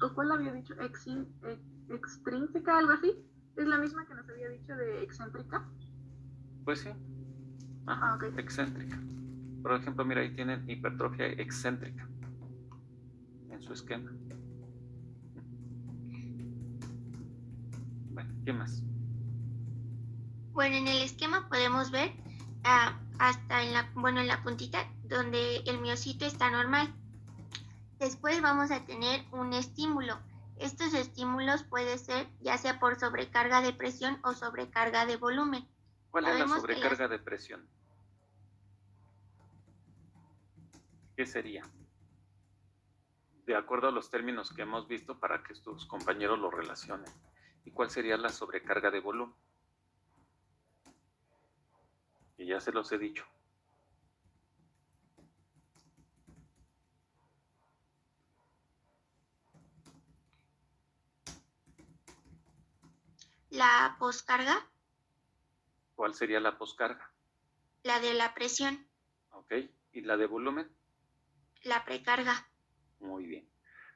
¿o cuál había dicho? Extrínseca, algo así. ¿Es la misma que nos había dicho de excéntrica? Pues sí. Ajá, Ok. excéntrica. Por ejemplo, mira, ahí tienen hipertrofia excéntrica en su esquema. Bueno, ¿qué más? Bueno, en el esquema podemos ver hasta en la puntita donde el miocito está normal. Después vamos a tener un estímulo. Estos estímulos pueden ser ya sea por sobrecarga de presión o sobrecarga de volumen. ¿Cuál es la sobrecarga de presión? ¿Qué sería? De acuerdo a los términos que hemos visto para que tus compañeros lo relacionen. ¿Y cuál sería la sobrecarga de volumen? Que ya se los he dicho. La poscarga. ¿Cuál sería la poscarga? La de la presión. Ok. ¿Y la de volumen? La precarga. Muy bien.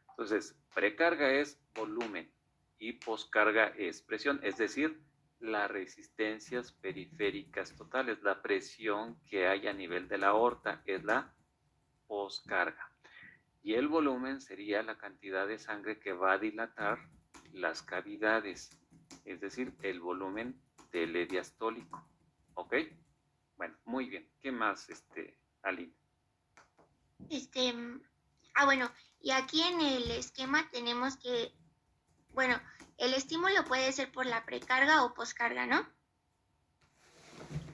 Entonces, precarga es volumen y poscarga es presión, es decir, las resistencias periféricas totales, la presión que hay a nivel de la aorta es la poscarga. Y el volumen sería la cantidad de sangre que va a dilatar las cavidades, es decir, el volumen telediastólico. ¿Ok? Bueno, muy bien. ¿Qué más, Aline? Bueno, y aquí en el esquema tenemos que, bueno, el estímulo puede ser por la precarga o poscarga, ¿no?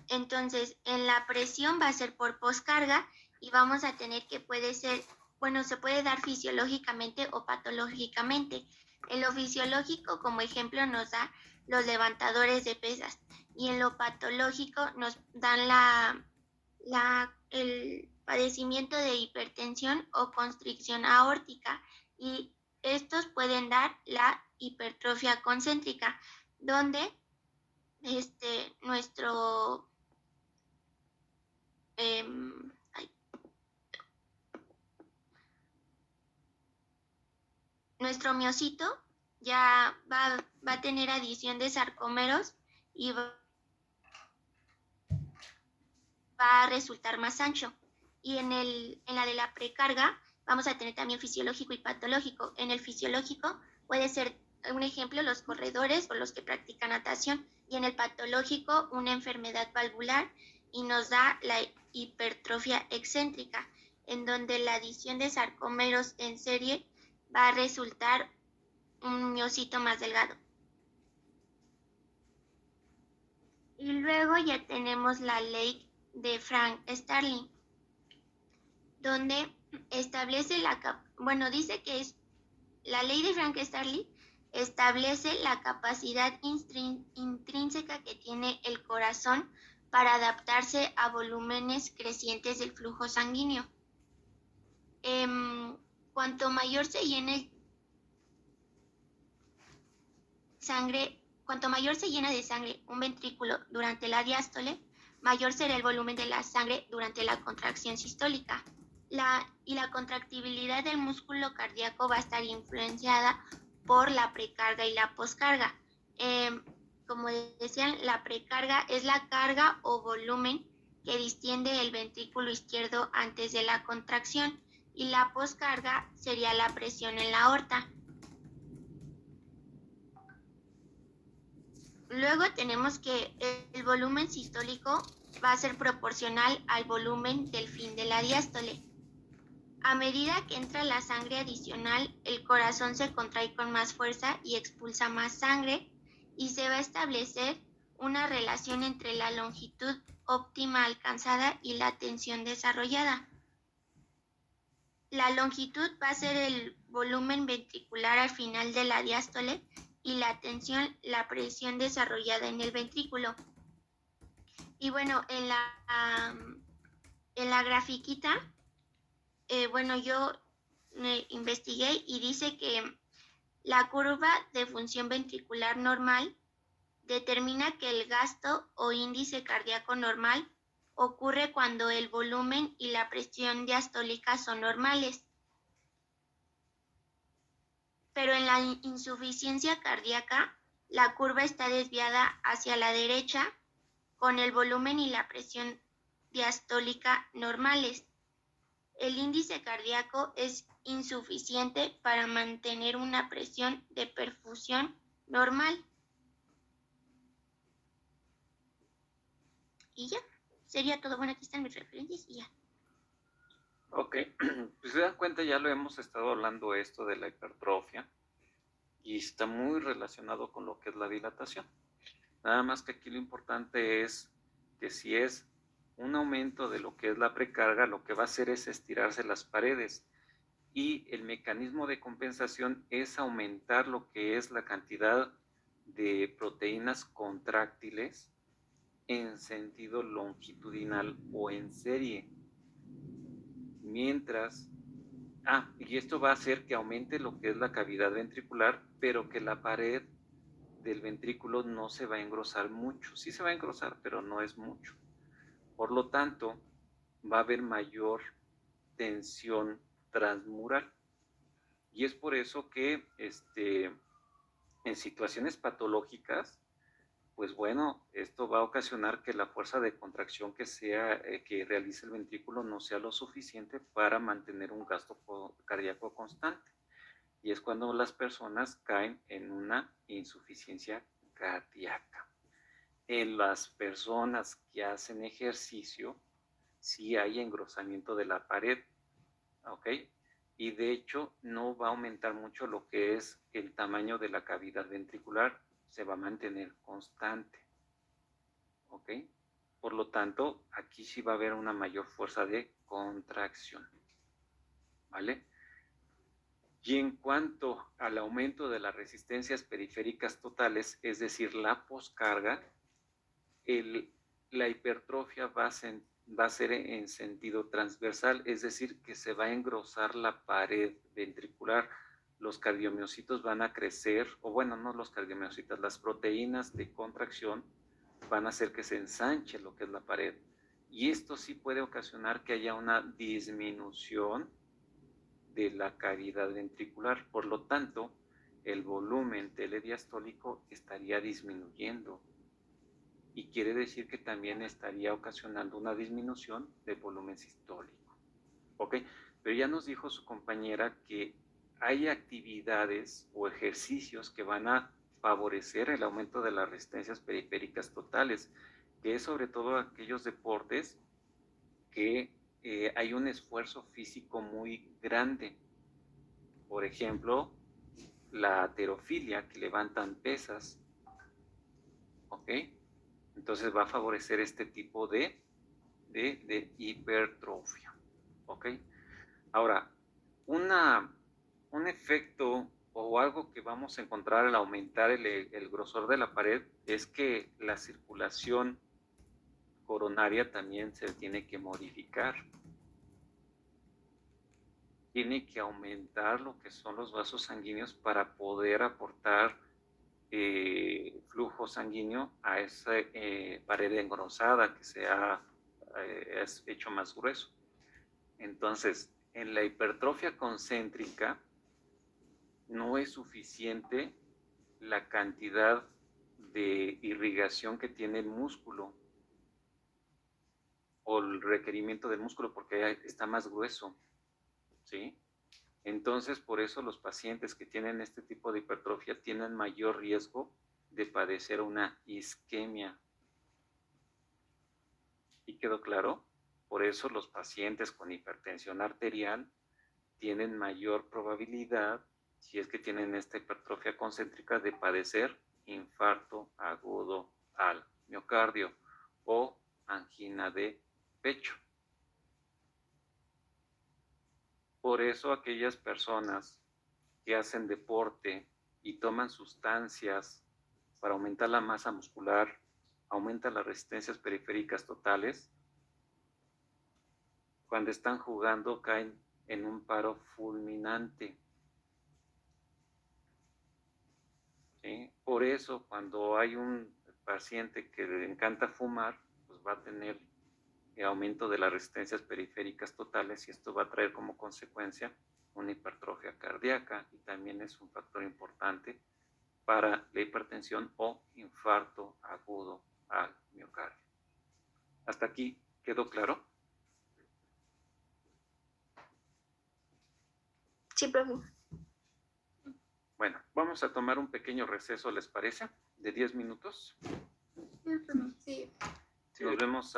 Entonces, en la presión va a ser por poscarga y vamos a tener que puede ser, bueno, se puede dar fisiológicamente o patológicamente. En lo fisiológico, como ejemplo, nos da los levantadores de pesas y en lo patológico nos dan el padecimiento de hipertensión o constricción aórtica y estos pueden dar la hipertrofia concéntrica, donde nuestro nuestro miocito ya va a tener adición de sarcómeros y va a resultar más ancho. Y en la de la precarga vamos a tener también fisiológico y patológico. En el fisiológico puede ser un ejemplo los corredores o los que practican natación y en el patológico una enfermedad valvular y nos da la hipertrofia excéntrica, en donde la adición de sarcómeros en serie va a resultar un miocito más delgado. Y luego ya tenemos la ley de Frank Starling, donde establece dice que es la ley de Frank Starling establece la capacidad intrínseca que tiene el corazón para adaptarse a volúmenes crecientes del flujo sanguíneo. Cuanto mayor se llena de sangre un ventrículo durante la diástole, mayor será el volumen de la sangre durante la contracción sistólica. Y la contractibilidad del músculo cardíaco va a estar influenciada por la precarga y la poscarga. Como decían, la precarga es la carga o volumen que distiende el ventrículo izquierdo antes de la contracción y la poscarga sería la presión en la aorta. Luego tenemos que el volumen sistólico va a ser proporcional al volumen del fin de la diástole. A medida que entra la sangre adicional, el corazón se contrae con más fuerza y expulsa más sangre, y se va a establecer una relación entre la longitud óptima alcanzada y la tensión desarrollada. La longitud va a ser el volumen ventricular al final de la diástole y la tensión, la presión desarrollada en el ventrículo. Y bueno, en la grafiquita, yo investigué y dice que la curva de función ventricular normal determina que el gasto o índice cardíaco normal ocurre cuando el volumen y la presión diastólica son normales. Pero en la insuficiencia cardíaca, la curva está desviada hacia la derecha con el volumen y la presión diastólica normales. El índice cardíaco es insuficiente para mantener una presión de perfusión normal. Y ya, sería todo. Bueno, aquí están mis referencias y ya. Ok, pues se dan cuenta, ya lo hemos estado hablando esto de la hipertrofia y está muy relacionado con lo que es la dilatación. Nada más que aquí lo importante es que si es un aumento de lo que es la precarga, lo que va a hacer es estirarse las paredes y el mecanismo de compensación es aumentar lo que es la cantidad de proteínas contráctiles en sentido longitudinal o en serie. Mientras, y esto va a hacer que aumente lo que es la cavidad ventricular, pero que la pared del ventrículo no se va a engrosar mucho. Sí se va a engrosar, pero no es mucho. Por lo tanto, va a haber mayor tensión transmural. Y es por eso que en situaciones patológicas, pues bueno, esto va a ocasionar que la fuerza de contracción que realice el ventrículo no sea lo suficiente para mantener un gasto cardíaco constante. Y es cuando las personas caen en una insuficiencia cardíaca. En las personas que hacen ejercicio, sí hay engrosamiento de la pared, ¿ok? Y de hecho no va a aumentar mucho lo que es el tamaño de la cavidad ventricular, se va a mantener constante, ¿ok? Por lo tanto, aquí sí va a haber una mayor fuerza de contracción, ¿vale? Y en cuanto al aumento de las resistencias periféricas totales, es decir, la poscarga, la hipertrofia va a ser en sentido transversal, es decir, que se va a engrosar la pared ventricular. Los cardiomiocitos van a crecer, o bueno, no los cardiomiocitos, las proteínas de contracción van a hacer que se ensanche lo que es la pared. Y esto sí puede ocasionar que haya una disminución de la cavidad ventricular. Por lo tanto, el volumen telediastólico estaría disminuyendo. Y quiere decir que también estaría ocasionando una disminución del volumen sistólico. ¿Ok? Pero ya nos dijo su compañera que hay actividades o ejercicios que van a favorecer el aumento de las resistencias periféricas totales, que es sobre todo aquellos deportes que hay un esfuerzo físico muy grande. Por ejemplo, la halterofilia, que levantan pesas. ¿Ok? Entonces va a favorecer este tipo de hipertrofia. ¿Ok? Ahora, un efecto o algo que vamos a encontrar al aumentar el grosor de la pared es que la circulación coronaria también se tiene que modificar. Tiene que aumentar lo que son los vasos sanguíneos para poder aportar flujo sanguíneo a esa pared engrosada que se ha hecho más grueso. Entonces, en la hipertrofia concéntrica no es suficiente la cantidad de irrigación que tiene el músculo o el requerimiento del músculo porque está más grueso, ¿sí? Entonces, por eso los pacientes que tienen este tipo de hipertrofia tienen mayor riesgo de padecer una isquemia. ¿Y quedó claro? Por eso los pacientes con hipertensión arterial tienen mayor probabilidad, si es que tienen esta hipertrofia concéntrica, de padecer infarto agudo al miocardio o angina de pecho. Por eso aquellas personas que hacen deporte y toman sustancias para aumentar la masa muscular, aumentan las resistencias periféricas totales, cuando están jugando caen en un paro fulminante. ¿Sí? Por eso cuando hay un paciente que le encanta fumar, pues va a tener aumento de las resistencias periféricas totales y esto va a traer como consecuencia una hipertrofia cardíaca y también es un factor importante para la hipertensión o infarto agudo al miocardio. ¿Hasta aquí quedó claro? Sí, profe. Bueno, vamos a tomar un pequeño receso, ¿les parece? De 10 minutos. Sí, está bien. Sí. Nos vemos al